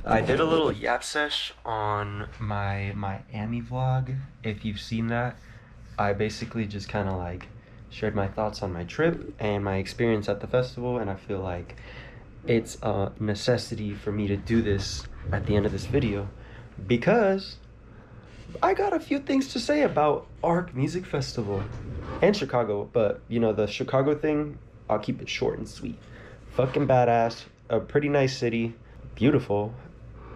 I did a little yap sesh on my Miami vlog. If you've seen that, I basically just kind of like shared my thoughts on my trip and my experience at the festival, and I feel like it's a necessity for me to do this at the end of this video because I got a few things to say about ARC Music Festival and Chicago, but you know, the Chicago thing, I'll keep it short and sweet. Fucking badass, a pretty nice city, beautiful.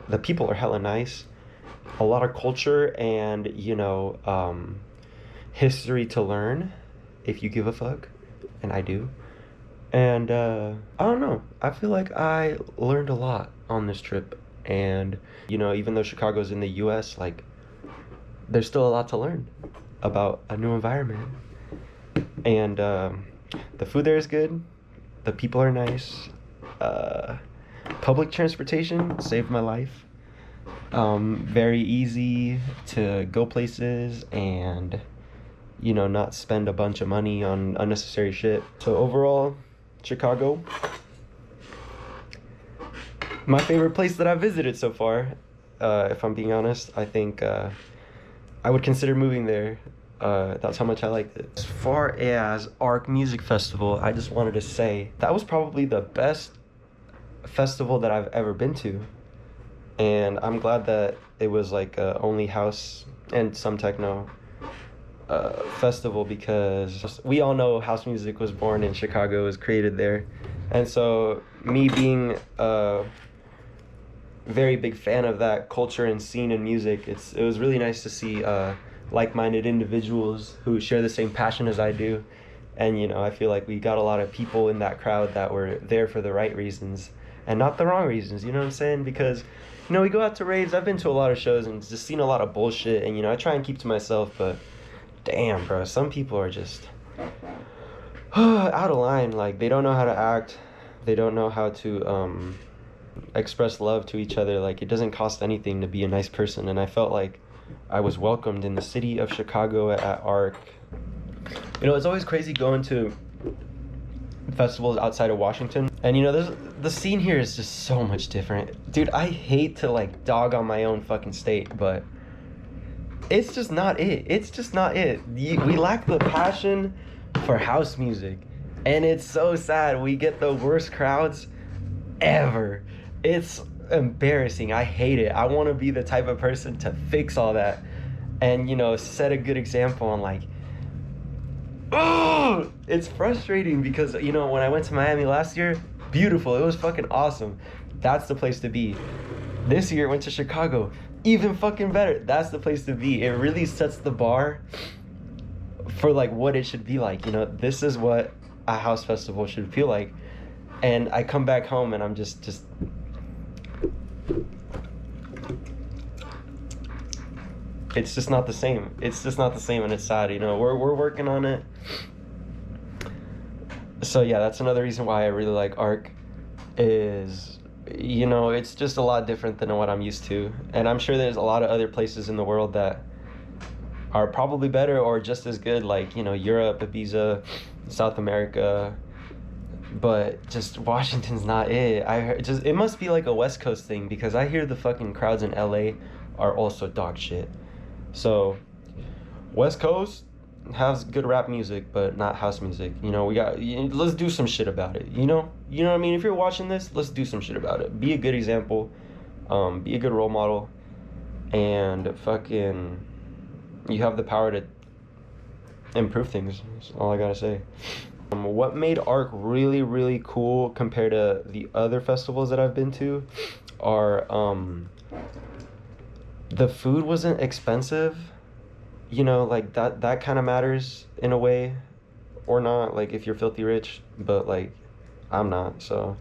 The people are hella nice. A lot of culture and, history to learn if you give a fuck, and I do. And I don't know. I feel like I learned a lot on this trip. And, even though Chicago's in the US, like, there's still a lot to learn about a new environment. And the food there is good. The people are nice. Public transportation saved my life. Very easy to go places and, not spend a bunch of money on unnecessary shit. So overall, Chicago, my favorite place that I've visited so far. If I'm being honest, I think I would consider moving there. That's how much I liked it. As far as ARC Music Festival, I just wanted to say that was probably the best festival that I've ever been to. And I'm glad that it was like only house and some techno festival, because we all know house music was born in Chicago, was created there. And so me being a very big fan of that culture and scene and music, it was really nice to see like-minded individuals who share the same passion as I do. And I feel like we got a lot of people in that crowd that were there for the right reasons and not the wrong reasons, you know what I'm saying? Because we go out to raves. I've been to a lot of shows and just seen a lot of bullshit, and I try and keep to myself, but damn, bro, some people are just out of line. Like, they don't know how to act. They don't know how to express love to each other. Like, it doesn't cost anything to be a nice person, and I felt like I was welcomed in the city of Chicago at ARC. It's always crazy going to festivals outside of Washington, and the scene here is just so much different. Dude, I hate to like dog on my own fucking state, but it's just not it. It's just not it. We lack the passion for house music, and it's so sad. We get the worst crowds ever. It's embarrassing. I hate it. I want to be the type of person to fix all that and set a good example on like, oh, it's frustrating because when I went to Miami last year, beautiful, it was fucking awesome. That's the place to be. This year I went to Chicago, even fucking better. That's the place to be. It really sets the bar for like what it should be like. This is what a house festival should feel like. And I come back home and I'm just it's just not the same. It's just not the same, and it's sad. We're working on it. So yeah, that's another reason why I really like ARC. Is it's just a lot different than what I'm used to, and I'm sure there's a lot of other places in the world that are probably better or just as good, like Europe, Ibiza, South America. But just Washington's not it. It must be like a West Coast thing, because I hear the fucking crowds in LA are also dog shit. So West Coast has good rap music, but not house music. Let's do some shit about it. You know what I mean? If you're watching this, let's do some shit about it. Be a good example, be a good role model, and fucking, you have the power to improve things. That's all I gotta say. What made ARC really, really cool compared to the other festivals that I've been to are the food wasn't expensive. Like that kind of matters in a way, or not, like if you're filthy rich, but like I'm not. So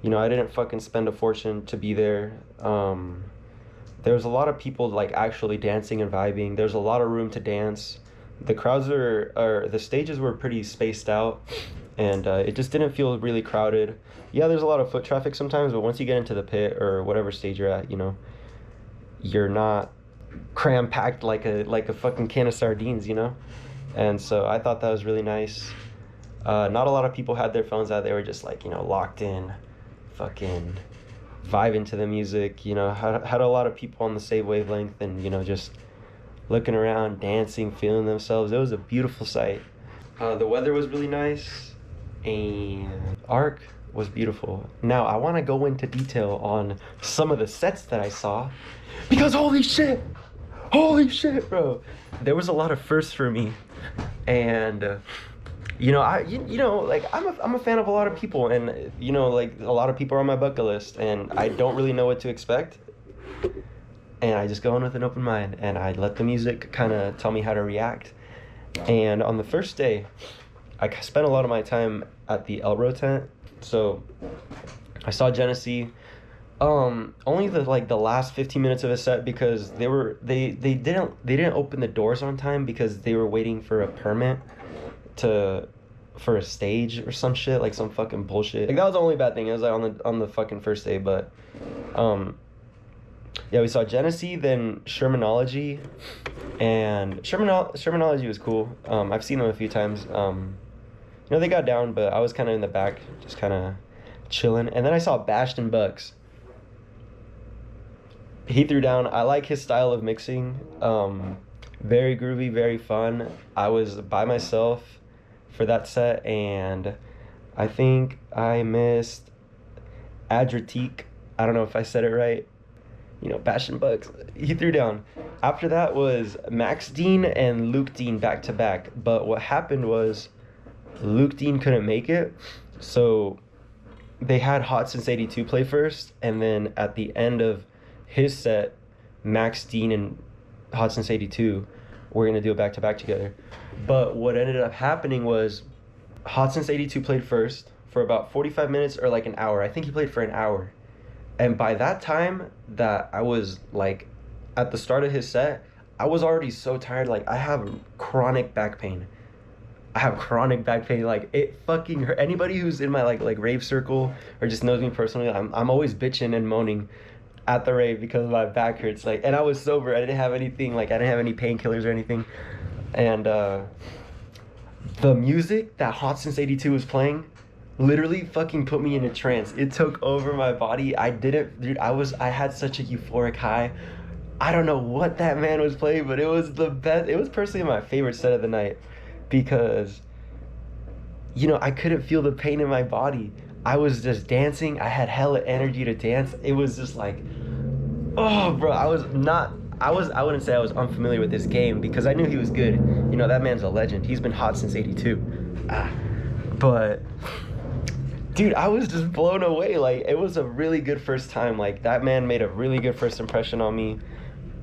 I didn't fucking spend a fortune to be there. There was a lot of people like actually dancing and vibing. There's a lot of room to dance. The crowds the stages were pretty spaced out, and it just didn't feel really crowded. Yeah, there's a lot of foot traffic sometimes, but once you get into the pit or whatever stage you're at, you're not cram-packed like a fucking can of sardines, And so I thought that was really nice. Not a lot of people had their phones out. They were just like, locked in, fucking vibing to the music, you know, had a lot of people on the same wavelength and, you know, just looking around, dancing, feeling themselves. It was a beautiful sight. The weather was really nice, and Arc was beautiful. Now, I want to go into detail on some of the sets that I saw, because holy shit, bro. There was a lot of firsts for me, and you know, like I'm a fan of a lot of people, and you know, like a lot of people are on my bucket list, and I don't really know what to expect, and I just go in with an open mind, and I let the music kind of tell me how to react. And on the first day, I spent a lot of my time at the Elro tent, so I saw Genesee. Only the last 15 minutes of a set, because they didn't open the doors on time because they were waiting for a permit for a stage or some shit, like some fucking bullshit. Like that was the only bad thing. It was like on the fucking first day, but yeah, we saw Genesee, then Shermanology, and Shermanology was cool. I've seen them a few times. You know, they got down, but I was kind of in the back, just kind of chilling. And then I saw Bastion Bucks. He threw down. I like his style of mixing. Very groovy, very fun. I was by myself for that set, and I think I missed Adritique. I don't know if I said it right. You know, Bastion Bucks. He threw down. After that was Max Dean and Luke Dean back to back. But what happened was Luke Dean couldn't make it, so they had Hot Since 82 play first, and then at the end of his set, Max Dean and Hot Since 82 were going to do a back-to-back together. But what ended up happening was Hot Since 82 played first for about 45 minutes or like an hour. I think he played for an hour. And by that time that I was like at the start of his set, I was already so tired. Like I have chronic back pain. Like it fucking hurt. Anybody who's in my like rave circle or just knows me personally, I'm always bitching and moaning at the rave because my back hurts. Like, and I was sober. I didn't have anything. Like I didn't have any painkillers or anything. And the music that Hot Since 82 was playing literally fucking put me in a trance. It took over my body. I had such a euphoric high. I don't know what that man was playing, but it was the best. It was personally my favorite set of the night because, you know, I couldn't feel the pain in my body. I was just dancing. I had hella energy to dance. It was just like, oh, bro, I wouldn't say I was unfamiliar with this game because I knew he was good. You know, that man's a legend. He's been hot since 82. But dude, I was just blown away. Like, it was a really good first time. Like, that man made a really good first impression on me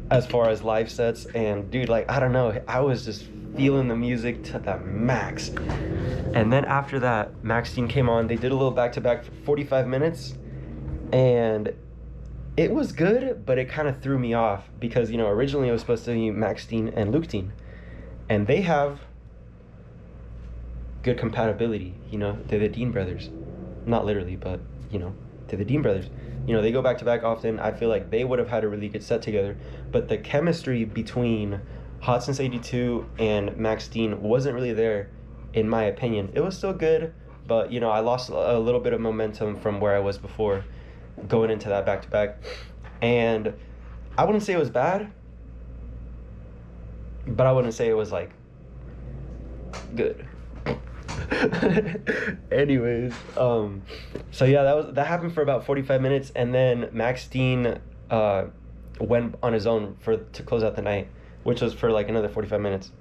as far as live sets. And dude, like, I don't know, I was just feeling the music to the max. And then after that, Max Dean came on. They did a little back-to-back for 45 minutes. And it was good, but it kind of threw me off because, you know, originally it was supposed to be Max Dean and Luke Dean. And they have good compatibility, you know, they're the Dean brothers. Not literally, but, you know, they're the Dean brothers. You know, they go back-to-back often. I feel like they would have had a really good set together. But the chemistry between Hot Since 82 and Max Dean wasn't really there, in my opinion. It was still good, but, you know, I lost a little bit of momentum from where I was before going into that back-to-back. And I wouldn't say it was bad, but I wouldn't say it was, like, good. Anyways, so yeah, that happened for about 45 minutes, and then Max Dean went on his own to close out the night, which was for like another 45 minutes.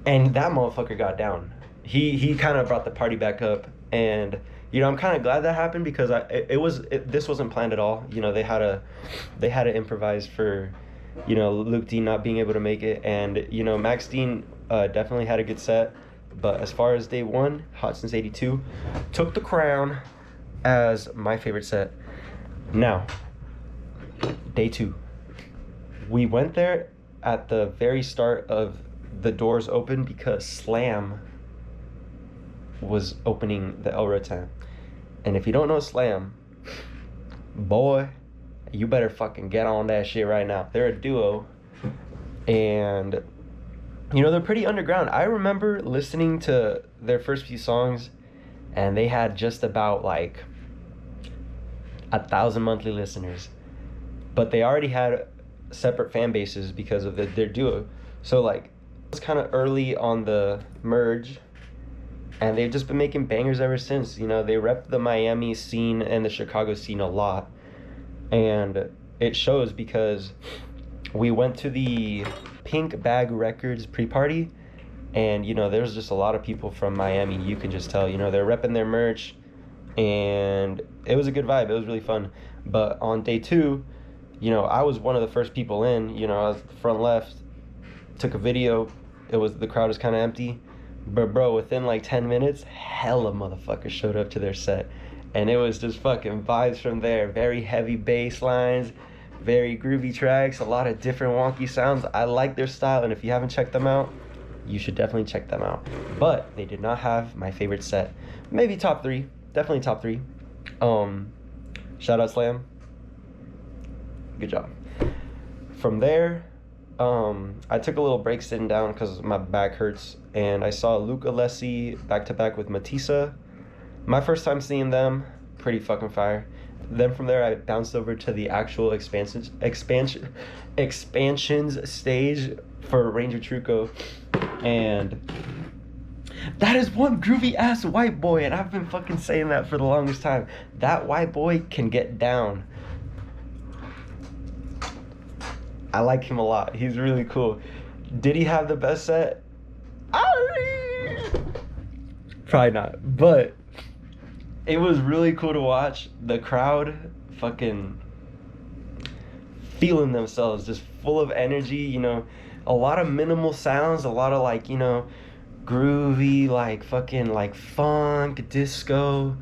And that motherfucker got down. He kind of brought the party back up, and you know, I'm kind of glad that happened because this wasn't planned at all. You know, they had to improvise for, you know, Luke Dean not being able to make it, and you know, Max Dean definitely had a good set. But as far as day one, Hot Since 82 took the crown as my favorite set. Now, day two. We went there at the very start of the doors open because Slam was opening the Elro tent. And if you don't know Slam, boy, you better fucking get on that shit right now. They're a duo, and you know, they're pretty underground. I remember listening to their first few songs, and they had just about like 1,000 monthly listeners, but they already had separate fan bases because of their duo. So like, it was kind of early on the merge, and they've just been making bangers ever since. You know, they rep the Miami scene and the Chicago scene a lot, and it shows because we went to the Pink Bag Records pre-party, and you know, there's just a lot of people from Miami. You can just tell, you know, they're repping their merch, and it was a good vibe. It was really fun. But on day 2, you know, I was one of the first people in. You know, I was front left, took a video. The crowd was kind of empty, but bro, within like 10 minutes, hella motherfuckers showed up to their set, and it was just fucking vibes from there. Very heavy bass lines, very groovy tracks, a lot of different wonky sounds. I like their style, and if you haven't checked them out, you should definitely check them out. But they did not have my favorite set. Maybe top 3, definitely top 3. Shout out Slam, good job. From there, I took a little break sitting down because my back hurts, and I saw Luke Alessi back to back with Matissa. My first time seeing them, pretty fucking fire. Then from there, I bounced over to the actual expansions stage for Ranger Truco, and that is one groovy ass white boy, and I've been fucking saying that for the longest time. That white boy can get down. I like him a lot. He's really cool. Did he have the best set? Probably not, but it was really cool to watch. The crowd fucking feeling themselves, just full of energy, you know, a lot of minimal sounds, a lot of like, you know, groovy, like fucking like funk, disco,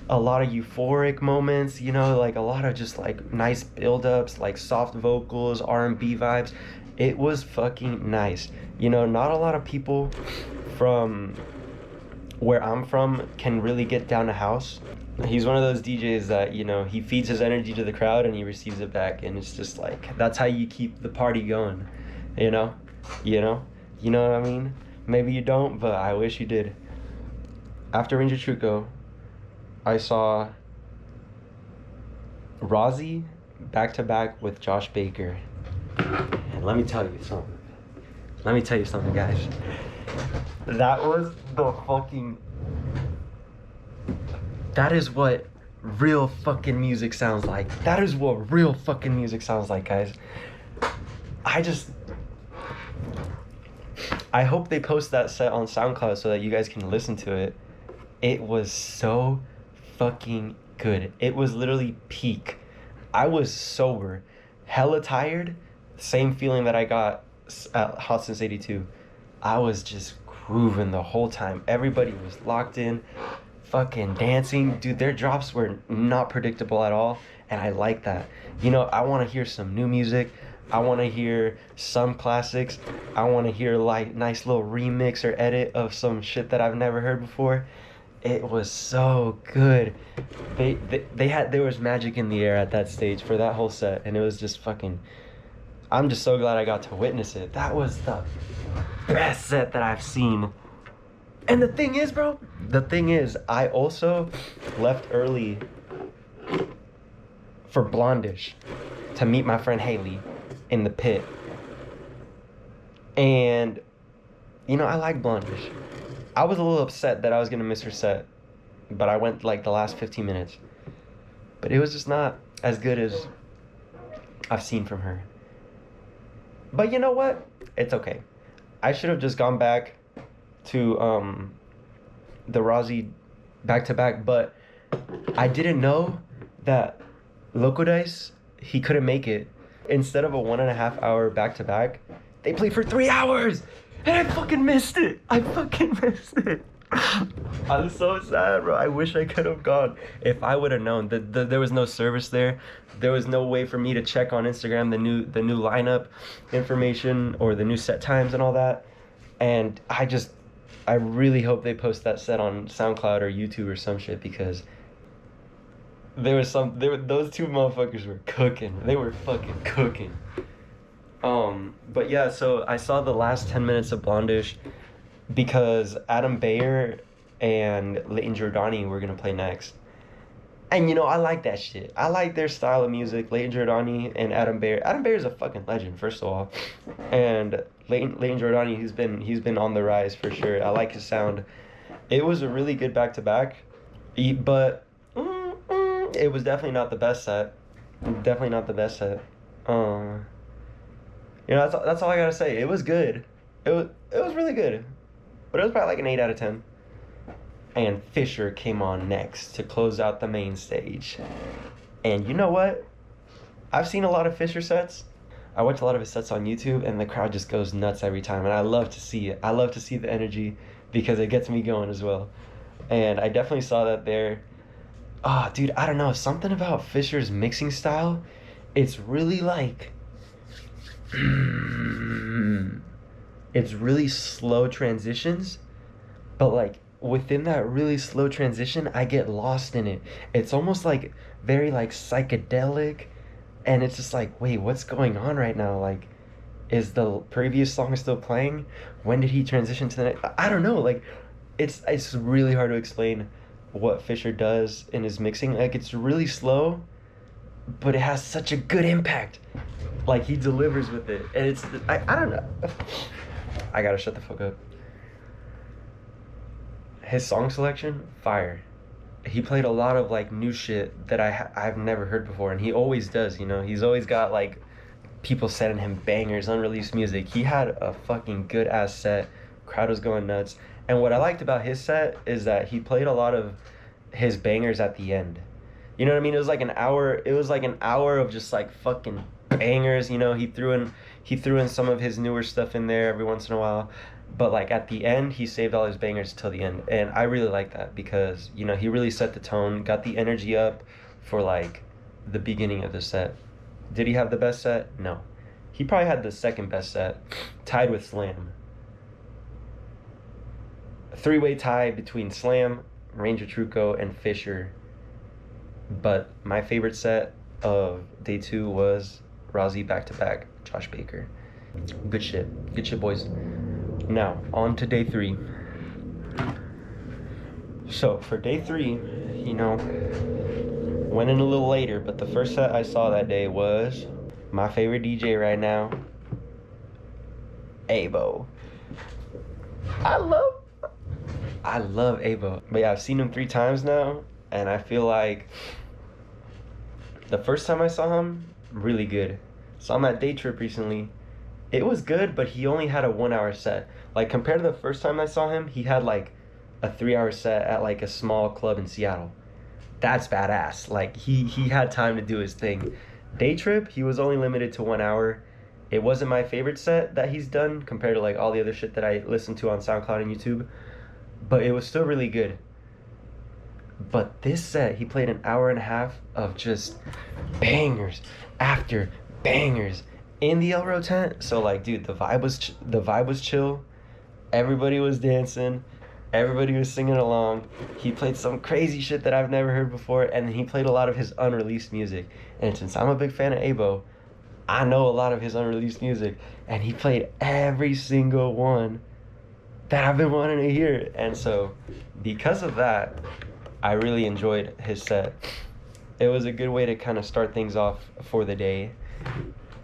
a lot of euphoric moments, you know, like a lot of just like nice build-ups, like soft vocals, R&B vibes. It was fucking nice. You know, not a lot of people from where I'm from can really get down to house. He's one of those DJs that, you know, he feeds his energy to the crowd and he receives it back, and it's just like, that's how you keep the party going, you know what I mean? Maybe you don't, but I wish you did. After Ranger Truco, I saw Rozzy back to back with Josh Baker. And let me tell you something, guys. That was the fucking... That is what real fucking music sounds like. That is what real fucking music sounds like, guys. I hope they post that set on SoundCloud so that you guys can listen to it. It was so fucking good. It was literally peak. I was sober, hella tired. Same feeling that I got at Hot Since 82. I was just grooving the whole time. Everybody was locked in, fucking dancing. Dude, their drops were not predictable at all, and I like that. You know, I want to hear some new music. I want to hear some classics. I want to hear like nice little remix or edit of some shit that I've never heard before. It was so good. There was magic in the air at that stage for that whole set, and it was just fucking... I'm just so glad I got to witness it. That was the best set that I've seen. And the thing is, I also left early for Blondish to meet my friend Haley in the pit. And, you know, I like Blondish. I was a little upset that I was gonna miss her set, but I went like the last 15 minutes. But it was just not as good as I've seen from her. But you know what? It's okay. I should have just gone back to the Rozzy back-to-back, but I didn't know that Loco Dice, he couldn't make it. Instead of a 1.5 hour back-to-back, they played for 3 hours! And I fucking missed it! I'm so sad, bro. I wish I could have gone. If I would have known that there was no service there, there was no way for me to check on Instagram the new lineup information or the new set times and all that. And I really hope they post that set on SoundCloud or YouTube or some shit, because those two motherfuckers were cooking. They were fucking cooking. But yeah, so I saw the last 10 minutes of Blondish because Adam Bayer and Leighton Jordani were gonna play next. And I like that shit. I like their style of music. Leighton Jordani and Adam Beyer. Adam Beyer is a fucking legend, first of all, and Leighton Jordani, he's been on the rise for sure. I like his sound. It was a really good back to back, but it was definitely not the best set. Definitely not the best set. That's all I gotta say. It was good. It was really good, but it was probably like an 8 out of 10. And Fisher came on next to close out the main stage. And you know what? I've seen a lot of Fisher sets. I watch a lot of his sets on YouTube, and the crowd just goes nuts every time. And I love to see it. I love to see the energy because it gets me going as well. And I definitely saw that there. Ah, dude, I don't know. Something about Fisher's mixing style. It's really like. It's really slow transitions, but like within that really slow transition, I get lost in it. It's almost like very like psychedelic, and it's just like, wait, what's going on right now? Like, is the previous song still playing? When did he transition to the next? I don't know. Like, it's really hard to explain what Fisher does in his mixing. Like, it's really slow, but it has such a good impact. Like, he delivers with it, and I don't know. I gotta shut the fuck up. His song selection, fire. He played a lot of like new shit that I've never heard before, and he always does. He's always got like people sending him bangers, unreleased music. He had a fucking good ass set. Crowd was going nuts. And what I liked about his set is that he played a lot of his bangers at the end. You know what I mean? It was like an hour. It was like an hour of just like fucking bangers. He threw in some of his newer stuff in there every once in a while. But like at the end, he saved all his bangers till the end, and I really like that because he really set the tone, got the energy up for like the beginning of the set. Did he have the best set? No, he probably had the second best set, tied with Slam. A three-way tie between Slam, Ranger Truco, and Fisher. But my favorite set of day 2 was Rozzy back to back, Josh Baker. Good shit, boys. Now, on to day 3. So, for day 3, went in a little later, but the first set I saw that day was my favorite DJ right now, Abo. I love Abo. But yeah, I've seen him 3 times now, and I feel like the first time I saw him, really good. Saw him at Day Trip recently. It was good, but he only had a 1-hour set. Like, compared to the first time I saw him, he had, like, a 3-hour set at, like, a small club in Seattle. That's badass. Like, he had time to do his thing. Day Trip, he was only limited to 1 hour. It wasn't my favorite set that he's done compared to, like, all the other shit that I listened to on SoundCloud and YouTube. But it was still really good. But this set, he played an hour and a half of just bangers after bangers in the Elro tent. So like, dude, the vibe was chill. Everybody was dancing. Everybody was singing along. He played some crazy shit that I've never heard before, and then he played a lot of his unreleased music. And since I'm a big fan of Abo, I know a lot of his unreleased music, and he played every single one that I've been wanting to hear. And so, because of that, I really enjoyed his set. It was a good way to kind of start things off for the day.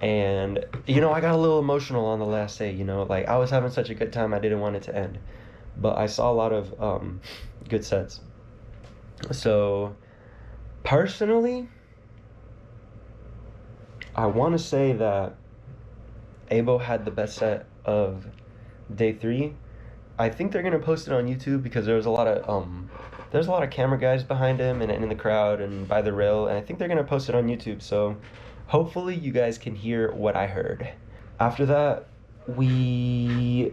And, I got a little emotional on the last day, like I was having such a good time, I didn't want it to end. But I saw a lot of good sets. So, personally, I want to say that Abo had the best set of day 3. I think they're gonna post it on YouTube because there's a lot of camera guys behind him and in the crowd and by the rail, and I think they're gonna post it on YouTube. So hopefully you guys can hear what I heard. After that, we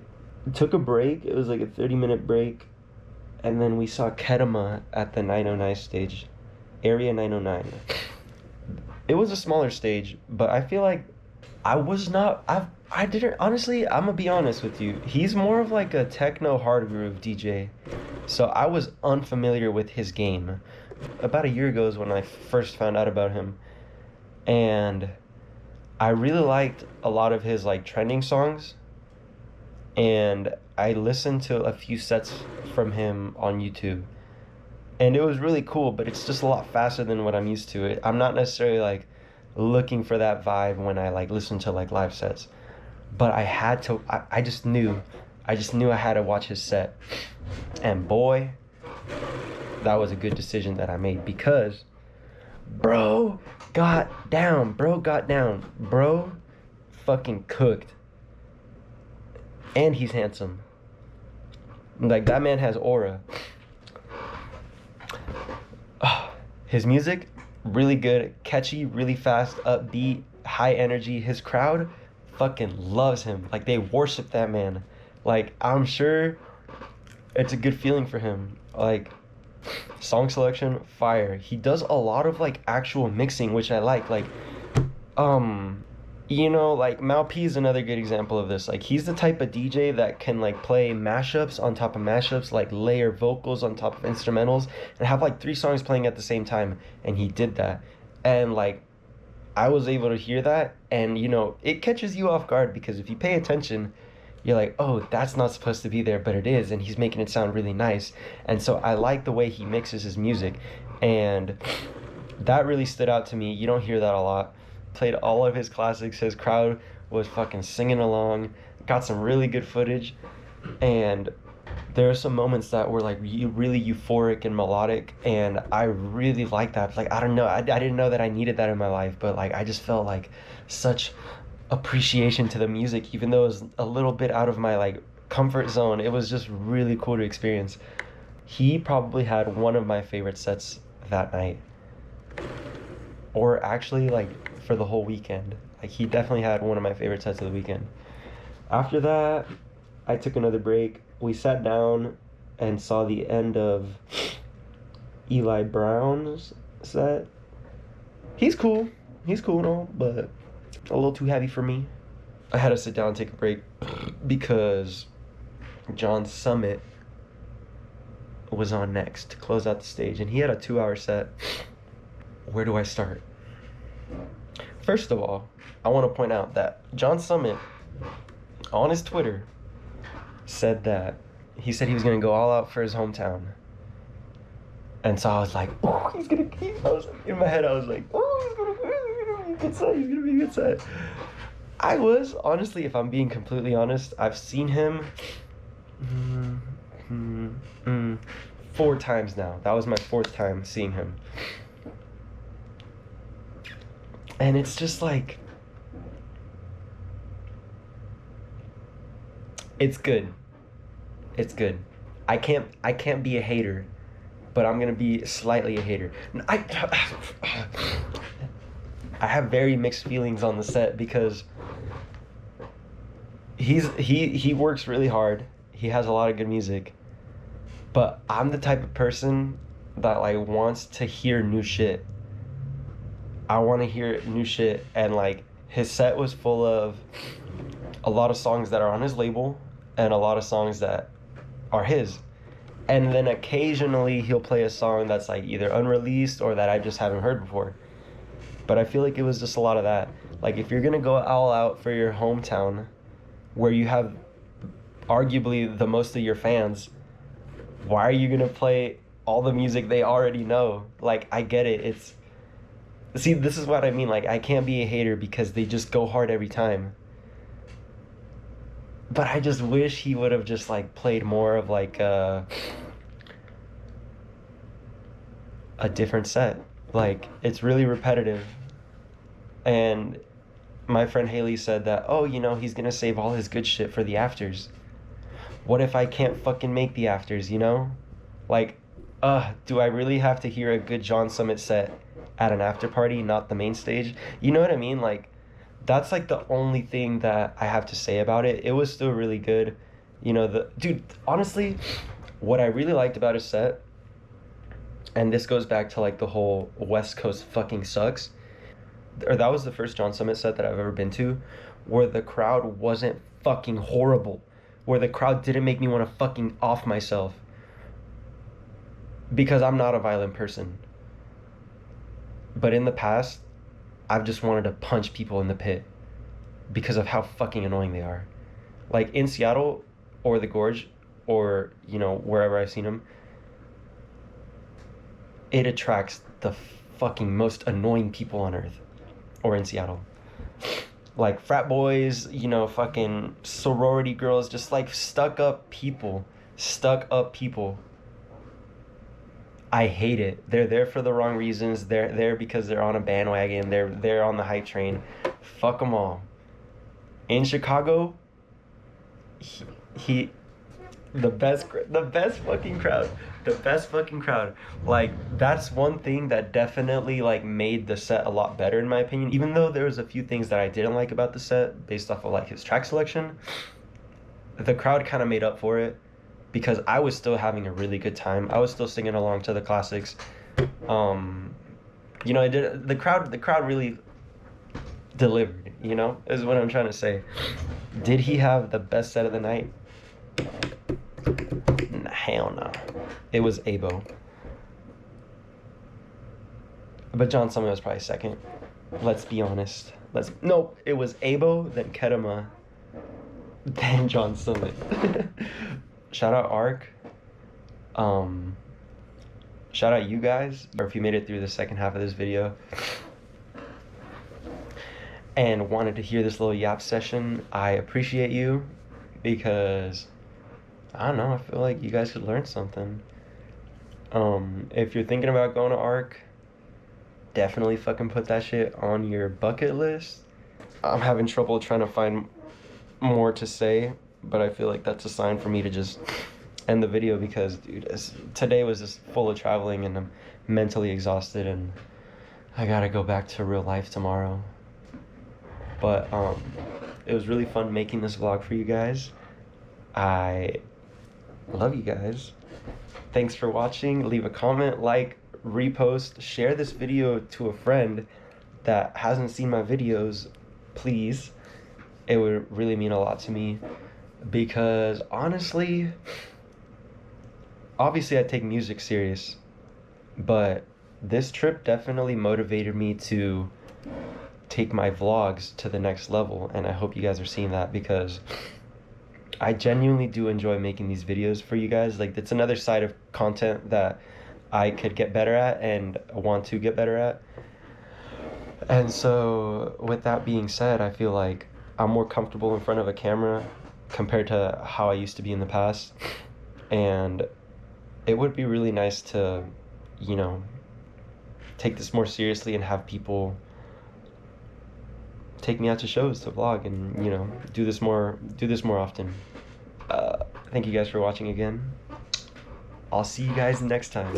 took a break. It was like a 30-minute break, and then we saw Kedama at the 909 stage, Area 909. It was a smaller stage, but I feel like I didn't, honestly, I'm gonna be honest with you. He's more of like a techno hard groove DJ. So I was unfamiliar with his game. About a year ago is when I first found out about him. And I really liked a lot of his like trending songs. And I listened to a few sets from him on YouTube. And it was really cool, but it's just a lot faster than what I'm used to. I'm not necessarily like looking for that vibe when I like listen to like live sets. But I had to I just knew I had to watch his set. And boy, that was a good decision that I made because bro got down. Bro fucking cooked. And he's handsome. Like that man has aura. His music, really good, catchy, really fast, upbeat, high energy. His crowd fucking loves him. Like they worship that man. Like I'm sure it's a good feeling for him. Like song selection, fire. He does a lot of like actual mixing, which I like. Um like Mal P is another good example of this. Like he's the type of DJ that can like play mashups on top of mashups, like layer vocals on top of instrumentals, and have like 3 songs playing at the same time. And he did that. And like I was able to hear that, and it catches you off guard because if you pay attention, you're like, oh, that's not supposed to be there, but it is, and he's making it sound really nice. And so I like the way he mixes his music, and that really stood out to me. You don't hear that a lot. Played all of his classics. His crowd was fucking singing along. Got some really good footage, and there are some moments that were like really euphoric and melodic, and I really like that. Like I don't know, I didn't know that I needed that in my life, but like I just felt like such appreciation to the music, even though it was a little bit out of my like comfort zone. It was just really cool to experience. He probably had one of my favorite sets that night, or actually like for the whole weekend. Like he definitely had one of my favorite sets of the weekend. After that, I took another break. We sat down and saw the end of Eli Brown's set. He's cool and all, but a little too heavy for me. I had to sit down and take a break because John Summit was on next to close out the stage, and he had a 2-hour set. Where do I start? First of all, I want to point out that John Summit, on his Twitter, said that he said he was going to go all out for his hometown. And so I was like, oh, in my head I was like, oh, he's going to be a good set, he's going to be a good set. I was, honestly, if I'm being completely honest, I've seen him 4 times now. That was my 4th time seeing him. And it's just like, it's good. It's good. I can't be a hater, but I'm gonna be slightly a hater. I have very mixed feelings on the set because he works really hard. He has a lot of good music, but I'm the type of person that like wants to hear new shit. I want to hear new shit, and like his set was full of a lot of songs that are on his label and a lot of songs that are his. And then occasionally he'll play a song that's like either unreleased or that I just haven't heard before. But I feel like it was just a lot of that. Like if you're going to go all out for your hometown where you have arguably the most of your fans, why are you going to play all the music they already know? Like I get it. See, this is what I mean. Like I can't be a hater because they just go hard every time. But I just wish he would have just like played more of like a different set. Like it's really repetitive. And my friend Haley said that, oh, he's gonna save all his good shit for the afters. What if I can't fucking make the afters, Like, do I really have to hear a good John Summit set at an after party, not the main stage? You know what I mean? Like, that's like the only thing that I have to say about it. It was still really good. Dude, honestly, what I really liked about his set, and this goes back to like the whole West Coast fucking sucks, or that was the first John Summit set that I've ever been to, where the crowd wasn't fucking horrible, where the crowd didn't make me want to fucking off myself, because I'm not a violent person. But in the past, I've just wanted to punch people in the pit because of how fucking annoying they are. Like in Seattle or the Gorge or, wherever I've seen them, it attracts the fucking most annoying people on earth, or in Seattle. Like frat boys, you know, fucking sorority girls, just like stuck up people. I hate it. They're there for the wrong reasons. They're there because they're on a bandwagon. They're on the hype train. Fuck them all. In Chicago, he the best fucking crowd. Like, that's one thing that definitely like made the set a lot better in my opinion, even though there was a few things that I didn't like about the set based off of like his track selection. The crowd kind of made up for it because I was still having a really good time. I was still singing along to the classics. You know, the crowd really delivered, you know, is what I'm trying to say. Did he have the best set of the night? Hell no. It was Abo. But John Summit was probably second. Let's be honest. Nope, it was Abo, then Kedema, then John Summit. Shout out Ark. Shout out you guys, or if you made it through the second half of this video and wanted to hear this little yap session, I appreciate you, because I don't know, I feel like you guys could learn something. If you're thinking about going to Ark, definitely fucking put that shit on your bucket list. I'm having trouble trying to find more to say, but I feel like that's a sign for me to just end the video, because dude, today was just full of traveling and I'm mentally exhausted and I gotta go back to real life tomorrow. But it was really fun making this vlog for you guys. I love you guys. Thanks for watching. Leave a comment, like, repost, share this video to a friend that hasn't seen my videos, please. It would really mean a lot to me, because honestly, obviously I take music serious, but this trip definitely motivated me to take my vlogs to the next level, and I hope you guys are seeing that, because I genuinely do enjoy making these videos for you guys. Like, it's another side of content that I could get better at and want to get better at. And so with that being said, I feel like I'm more comfortable in front of a camera compared to how I used to be in the past, and it would be really nice to, you know, take this more seriously and have people take me out to shows to vlog and, you know, do this more often. Thank you guys for watching again. I'll see you guys next time.